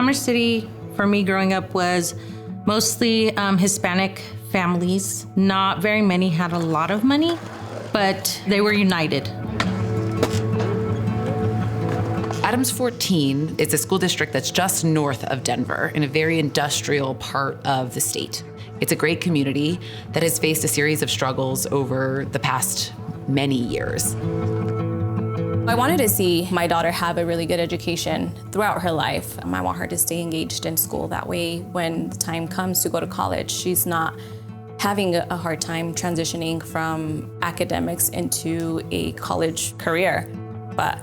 Commerce City, for me growing up, was mostly Hispanic families. Not very many had a lot of money, but they were united. Adams 14 is a school district that's just north of Denver in a very industrial part of the state. It's a great community that has faced a series of struggles over the past many years. I wanted to see my daughter have a really good education throughout her life. I want her to stay engaged in school. That way, when the time comes to go to college, she's not having a hard time transitioning from academics into a college career. But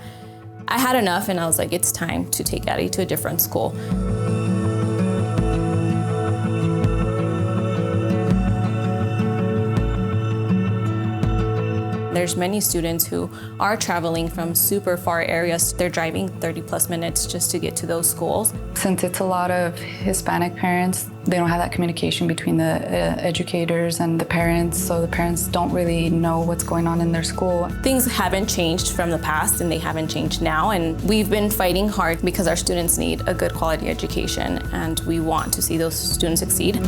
I had enough, and I was like, it's time to take Addie to a different school. There's many students who are traveling from super far areas. They're driving 30+ minutes just to get to those schools. Since it's a lot of Hispanic parents, they don't have that communication between the educators and the parents, so the parents don't really know what's going on in their school. Things haven't changed from the past, and they haven't changed now, and we've been fighting hard because our students need a good quality education, and we want to see those students succeed.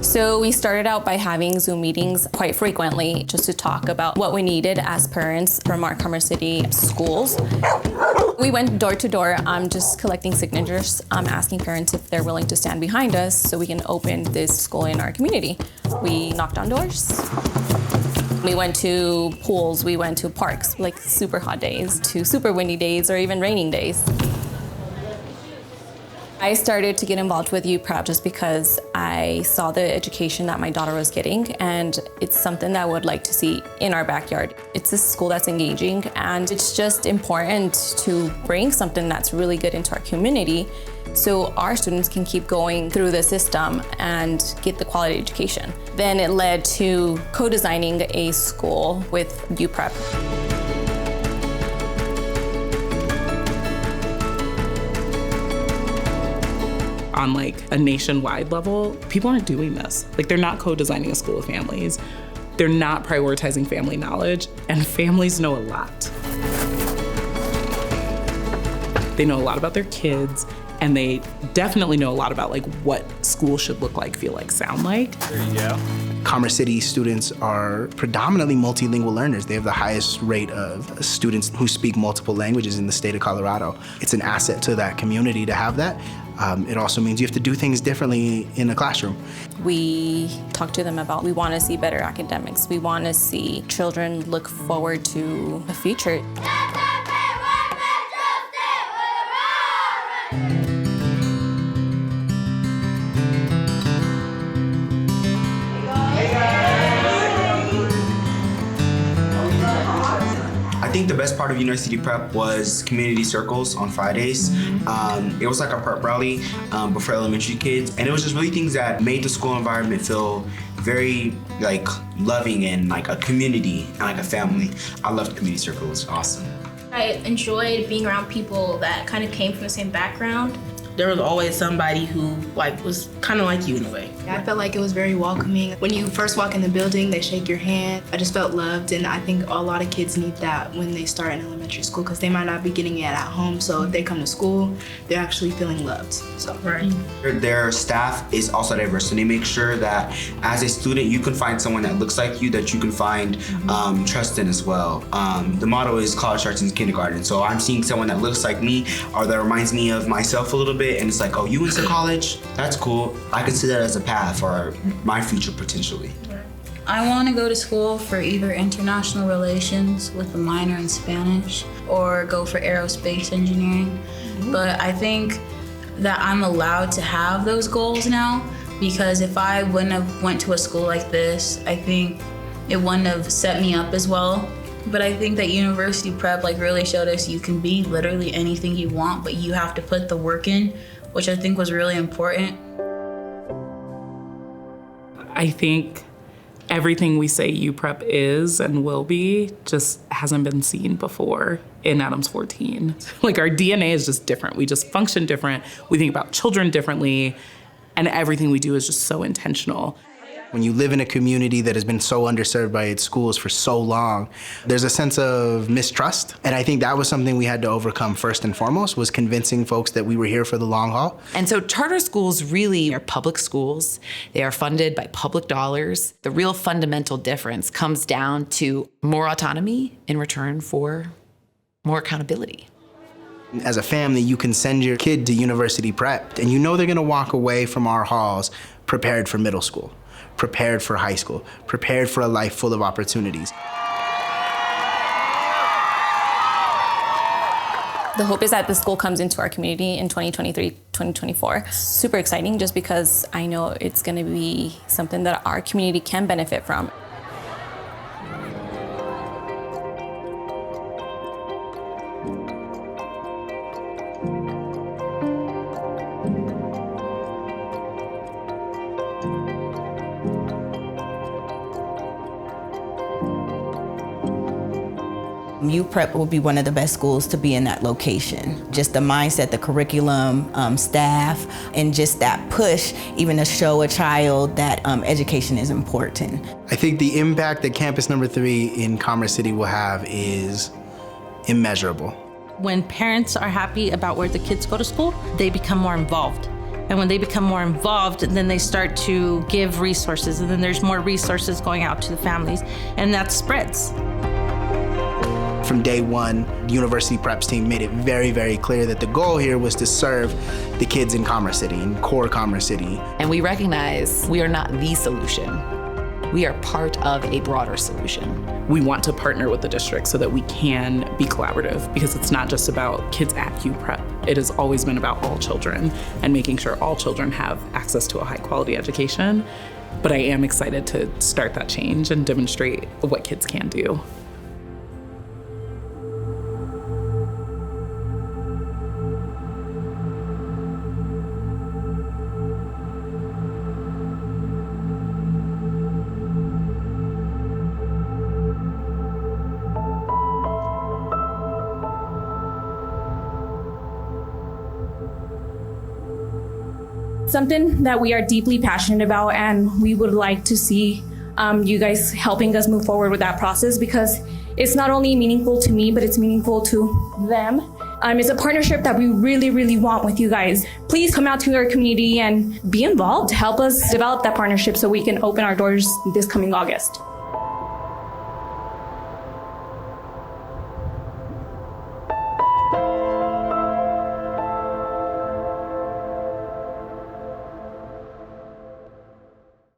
So we started out by having Zoom meetings quite frequently just to talk about what we needed as parents from our Commerce City schools. We went door to door, just collecting signatures, asking parents if they're willing to stand behind us so we can open this school in our community. We knocked on doors. We went to pools, we went to parks, like super hot days, to super windy days, or even raining days. I started to get involved with UPrep just because I saw the education that my daughter was getting, and it's something that I would like to see in our backyard. It's a school that's engaging, and it's just important to bring something that's really good into our community so our students can keep going through the system and get the quality education. Then it led to co-designing a school with UPrep. On like a nationwide level, people aren't doing this. Like, they're not co-designing a school of families. They're not prioritizing family knowledge, and families know a lot. They know a lot about their kids, and they definitely know a lot about like what school should look like, feel like, sound like. There you go. Commerce City students are predominantly multilingual learners. They have the highest rate of students who speak multiple languages in the state of Colorado. It's an asset to that community to have that. It also means you have to do things differently in a classroom. We talk to them about, we want to see better academics. We want to see children look forward to a future. I think the best part of University Prep was community circles on Fridays. It was like a prep rally but for elementary kids, and it was just really things that made the school environment feel very like loving and like a community and like a family. I loved community circles. It was awesome. I enjoyed being around people that kind of came from the same background. There was always somebody who was kind of like you in a way. I felt like it was very welcoming. When you first walk in the building, they shake your hand. I just felt loved, and I think a lot of kids need that when they start in elementary school because they might not be getting it at home. So if they come to school, they're actually feeling loved. So right. Their staff is also diverse, so they make sure that as a student, you can find someone that looks like you, that you can find trust in as well. The motto is college starts in kindergarten. So I'm seeing someone that looks like me or that reminds me of myself a little bit, and it's like, oh, you went to college? That's cool. I can see that as a path for my future potentially. I want to go to school for either international relations with a minor in Spanish or go for aerospace engineering. But I think that I'm allowed to have those goals now, because if I wouldn't have went to a school like this, I think it wouldn't have set me up as well. But I think that University Prep really showed us you can be literally anything you want, but you have to put the work in, which I think was really important. I think everything we say UPrep is and will be just hasn't been seen before in Adams 14. Like, our DNA is just different. We just function different. We think about children differently, and everything we do is just so intentional. When you live in a community that has been so underserved by its schools for so long, there's a sense of mistrust. And I think that was something we had to overcome first and foremost, was convincing folks that we were here for the long haul. And so charter schools really are public schools. They are funded by public dollars. The real fundamental difference comes down to more autonomy in return for more accountability. As a family, you can send your kid to university prep, and you know they're gonna walk away from our halls prepared for middle school, prepared for high school, prepared for a life full of opportunities. The hope is that the school comes into our community in 2023, 2024. Super exciting just because I know it's gonna be something that our community can benefit from. UPrep will be one of the best schools to be in that location. Just the mindset, the curriculum, staff, and just that push, even to show a child that education is important. I think the impact that Campus Number 3 in Commerce City will have is immeasurable. When parents are happy about where the kids go to school, they become more involved. And when they become more involved, then they start to give resources, and then there's more resources going out to the families, and that spreads. From day one, the University Preps team made it very, very clear that the goal here was to serve the kids in Commerce City, in core Commerce City. And we recognize we are not the solution. We are part of a broader solution. We want to partner with the district so that we can be collaborative, because it's not just about kids at UPrep. It has always been about all children and making sure all children have access to a high quality education. But I am excited to start that change and demonstrate what kids can do. Something that we are deeply passionate about, and we would like to see you guys helping us move forward with that process, because it's not only meaningful to me, but it's meaningful to them. It's a partnership that we really, really want with you guys. Please come out to our community and be involved. Help us develop that partnership so we can open our doors this coming August.